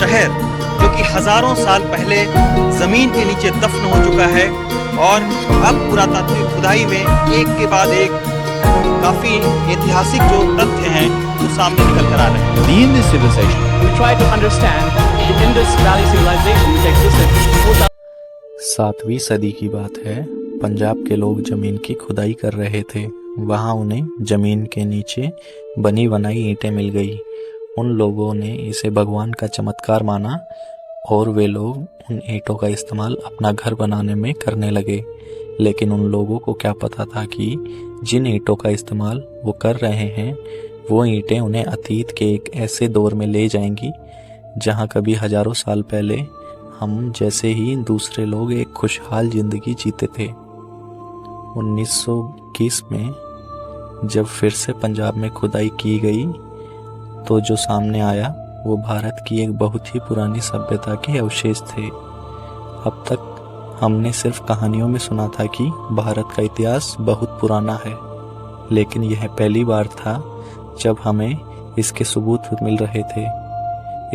शहर जो कि हजारों साल पहले जमीन के नीचे दफन हो चुका है और अब पुरातात्विक खुदाई में एक के बाद एक काफी ऐतिहासिक जो तथ्य हैं वो सामने निकल कर आ रहे हैं। The Indus civilization. We try to understand the Indus Valley civilization which existed 7वीं सदी की बात है। पंजाब के लोग जमीन की खुदाई कर रहे थे। वहां उन्हें जमीन के नीचे बनी बनाई ईंटें मिल गई। उन लोगों ने इसे भगवान का चमत्कार माना और वे लोग उन ईंटों का इस्तेमाल अपना घर बनाने में करने लगे। लेकिन उन लोगों को क्या पता था कि जिन ईंटों का इस्तेमाल वो कर रहे हैं वो ईंटें उन्हें अतीत के एक ऐसे दौर में ले जाएंगी जहां कभी हजारों साल पहले हम जैसे ही दूसरे लोग एक खुशहाल जिंदगी जीते थे। 1921 में जब फिर से पंजाब में खुदाई की गई तो जो सामने आया वो भारत की एक बहुत ही पुरानी सभ्यता के अवशेष थे। अब तक हमने सिर्फ कहानियों में सुना था कि भारत का इतिहास बहुत पुराना है, लेकिन यह पहली बार था जब हमें इसके सबूत मिल रहे थे।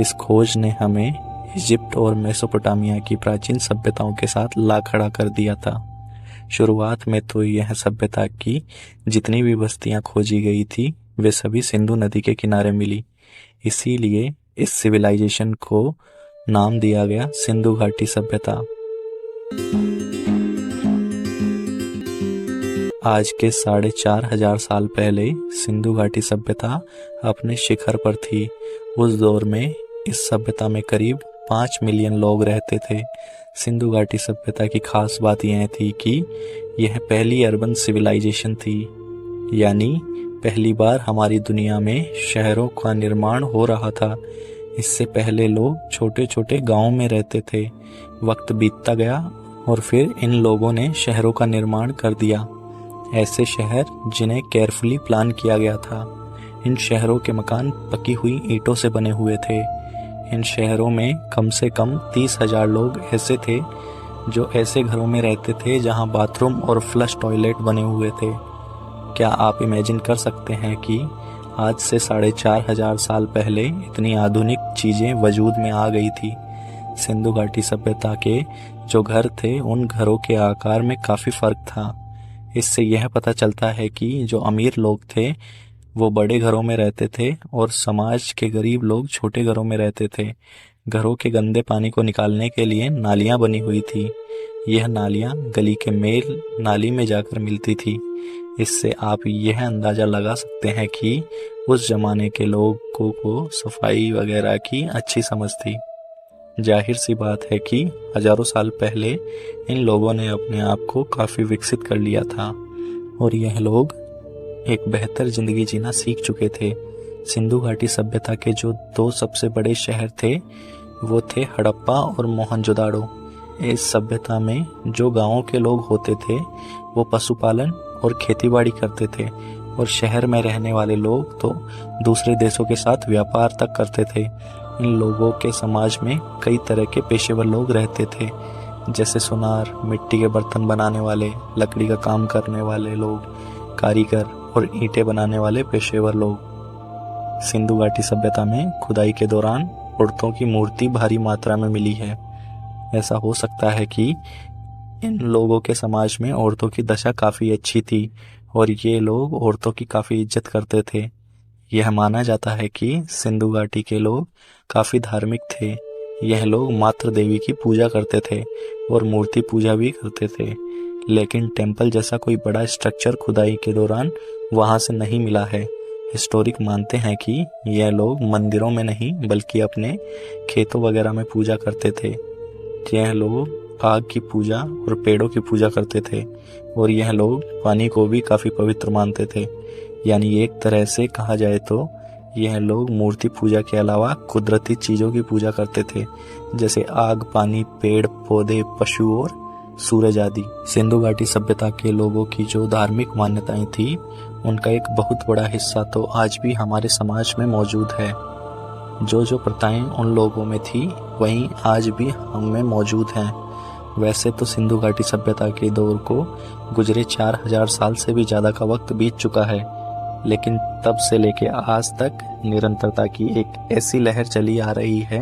इस खोज ने हमें इजिप्ट और मेसोपोटामिया की प्राचीन सभ्यताओं के साथ ला खड़ा कर दिया था। शुरुआत में तो यह सभ्यता की जितनी भी बस्तियां खोजी गई थी वे सभी सिंधु नदी के किनारे मिली। इसीलिए इस सिविलाइजेशन को नाम दिया गया सिंधु घाटी सभ्यता। आज के 4,500 साल पहले सिंधु घाटी सभ्यता अपने शिखर पर थी। उस दौर में इस सभ्यता में करीब 5 मिलियन लोग रहते थे। सिंधु घाटी सभ्यता की खास बात यह थी कि यह पहली अर्बन सिविलाइजेशन थी, यानी पहली बार हमारी दुनिया में शहरों का निर्माण हो रहा था। इससे पहले लोग छोटे छोटे गांवों में रहते थे। वक्त बीतता गया और फिर इन लोगों ने शहरों का निर्माण कर दिया, ऐसे शहर जिन्हें केयरफुली प्लान किया गया था। इन शहरों के मकान पकी हुई ईंटों से बने हुए थे। इन शहरों में कम से कम 30,000 लोग ऐसे थे जो ऐसे घरों में रहते थे जहां बाथरूम और फ्लश टॉयलेट बने हुए थे। क्या आप इमेजिन कर सकते हैं कि आज से 4,500 साल पहले इतनी आधुनिक चीजें वजूद में आ गई थी। सिंधु घाटी सभ्यता के जो घर थे उन घरों के आकार में काफी फर्क था। इससे यह पता चलता है कि जो अमीर लोग थे वो बड़े घरों में रहते थे और समाज के गरीब लोग छोटे घरों में रहते थे। घरों के गंदे पानी को निकालने के लिए नालियां बनी हुई थी। यह नालियां गली के मेल नाली में जाकर मिलती थी। इससे आप यह अंदाजा लगा सकते हैं कि उस जमाने के लोगों को सफाई वगैरह की अच्छी समझ थी। जाहिर सी बात है कि हजारों साल पहले इन लोगों ने अपने आप को काफी विकसित कर लिया था और यह लोग एक बेहतर जिंदगी जीना सीख चुके थे। सिंधु घाटी सभ्यता के जो 2 सबसे बड़े शहर थे वो थे हड़प्पा और मोहनजोदाड़ो। इस सभ्यता में जो गांवों के लोग होते थे वो पशुपालन और खेतीबाड़ी करते थे और शहर में रहने वाले लोग तो दूसरे देशों के साथ व्यापार तक करते थे। इन लोगों के समाज में कई तरह के पेशेवर लोग रहते थे, जैसे सुनार, मिट्टी के बर्तन बनाने वाले, लकड़ी का काम करने वाले लोग, कारीगर और ईंटें बनाने वाले पेशेवर लोग। सिंधु घाटी सभ्यता में खुदाई के दौरान औरतों की मूर्ति भारी मात्रा में मिली है। ऐसा हो सकता है कि इन लोगों के समाज में औरतों की दशा काफी अच्छी थी और ये लोग औरतों की काफी इज्जत करते थे। यह माना जाता है कि सिंधु घाटी के लोग काफी धार्मिक थे। यह लोग मातृ देवी की पूजा करते थे और मूर्ति पूजा भी करते थे, लेकिन टेम्पल जैसा कोई बड़ा स्ट्रक्चर खुदाई के दौरान वहां से नहीं मिला है। हिस्टोरिक मानते हैं कि यह लोग मंदिरों में नहीं बल्कि अपने खेतों वगैरह में पूजा करते थे। यह लोग आग की पूजा और पेड़ों की पूजा करते थे और यह लोग पानी को भी काफी पवित्र मानते थे। यानी एक तरह से कहा जाए तो यह लोग मूर्ति पूजा के अलावा कुदरती चीजों की पूजा करते थे, जैसे आग, पानी, पेड़ पौधे, पशु और सूरज आदि। सिंधु घाटी सभ्यता के लोगों की जो धार्मिक मान्यताएं थी उनका एक बहुत बड़ा हिस्सा तो आज भी हमारे समाज में मौजूद है। जो प्रथाएं उन लोगों में थी वहीं आज भी हम में मौजूद हैं। वैसे तो सिंधु घाटी सभ्यता के दौर को गुजरे 4,000 साल से भी ज्यादा का वक्त बीत चुका है, लेकिन तब से लेके आज तक निरंतरता की एक ऐसी लहर चली आ रही है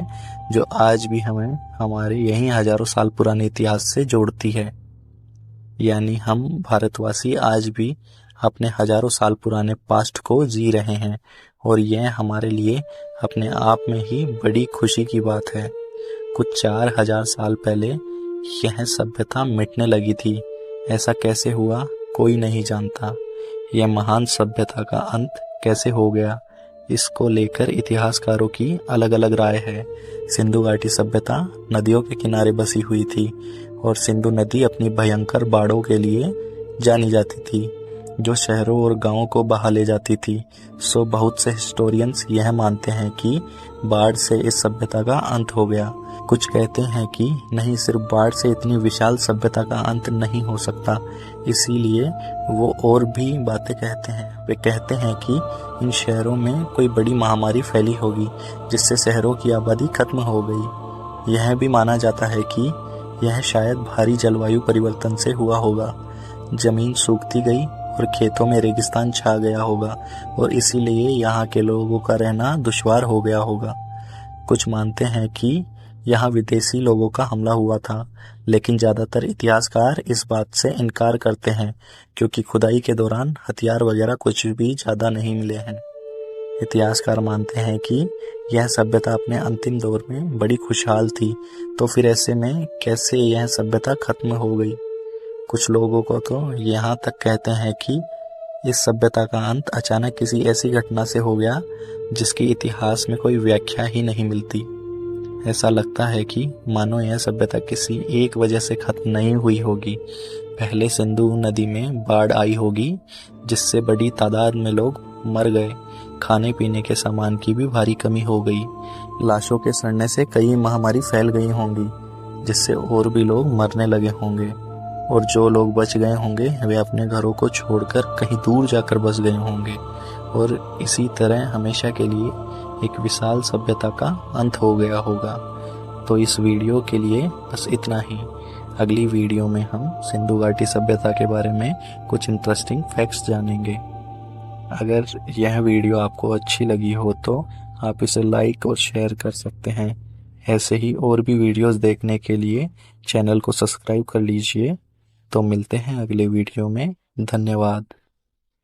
जो आज भी हमें हमारे यही हजारों साल पुराने इतिहास से जोड़ती है। यानी हम भारतवासी आज भी अपने हजारों साल पुराने पास्ट को जी रहे हैं और यह हमारे लिए अपने आप में ही बड़ी खुशी की बात है। कुछ 4000 साल पहले यह सभ्यता मिटने लगी थी। ऐसा कैसे हुआ कोई नहीं जानता। यह महान सभ्यता का अंत कैसे हो गया, इसको लेकर इतिहासकारों की अलग अलग राय है। सिंधु घाटी सभ्यता नदियों के किनारे बसी हुई थी और सिंधु नदी अपनी भयंकर बाढ़ों के लिए जानी जाती थी, जो शहरों और गांवों को बहा ले जाती थी। सो बहुत से हिस्टोरियंस यह मानते हैं कि बाढ़ से इस सभ्यता का अंत हो गया। कुछ कहते हैं कि नहीं, सिर्फ बाढ़ से इतनी विशाल सभ्यता का अंत नहीं हो सकता, इसीलिए वो और भी बातें कहते हैं। वे कहते हैं कि इन शहरों में कोई बड़ी महामारी फैली होगी जिससे शहरों की आबादी खत्म हो गई। यह भी माना जाता है कि यह शायद भारी जलवायु परिवर्तन से हुआ होगा। जमीन सूखती गई और खेतों में रेगिस्तान छा गया होगा और इसीलिए यहाँ के लोगों का रहना दुश्वार हो गया होगा। कुछ मानते हैं कि यहाँ विदेशी लोगों का हमला हुआ था, लेकिन ज़्यादातर इतिहासकार इस बात से इनकार करते हैं क्योंकि खुदाई के दौरान हथियार वगैरह कुछ भी ज़्यादा नहीं मिले हैं। इतिहासकार मानते हैं कि यह सभ्यता अपने अंतिम दौर में बड़ी खुशहाल थी, तो फिर ऐसे में कैसे यह सभ्यता खत्म हो गई। कुछ लोगों को तो यहाँ तक कहते हैं कि इस सभ्यता का अंत अचानक किसी ऐसी घटना से हो गया जिसकी इतिहास में कोई व्याख्या ही नहीं मिलती। ऐसा लगता है कि मानो यह सभ्यता किसी एक वजह से खत्म नहीं हुई होगी। पहले सिंधु नदी में बाढ़ आई होगी जिससे बड़ी तादाद में लोग मर गए। खाने पीने के सामान की भी भारी कमी हो गई। लाशों के सड़ने से कई महामारी फैल गई होंगी जिससे और भी लोग मरने लगे होंगे, और जो लोग बच गए होंगे वे अपने घरों को छोड़कर कहीं दूर जाकर बस गए होंगे और इसी तरह हमेशा के लिए एक विशाल सभ्यता का अंत हो गया होगा। तो इस वीडियो के लिए बस इतना ही। अगली वीडियो में हम सिंधु घाटी सभ्यता के बारे में कुछ इंटरेस्टिंग फैक्ट्स जानेंगे। अगर यह वीडियो आपको अच्छी लगी हो तो आप इसे लाइक और शेयर कर सकते हैं। ऐसे ही और भी वीडियोस देखने के लिए चैनल को सब्सक्राइब कर लीजिए। तो मिलते हैं अगले वीडियो में। धन्यवाद।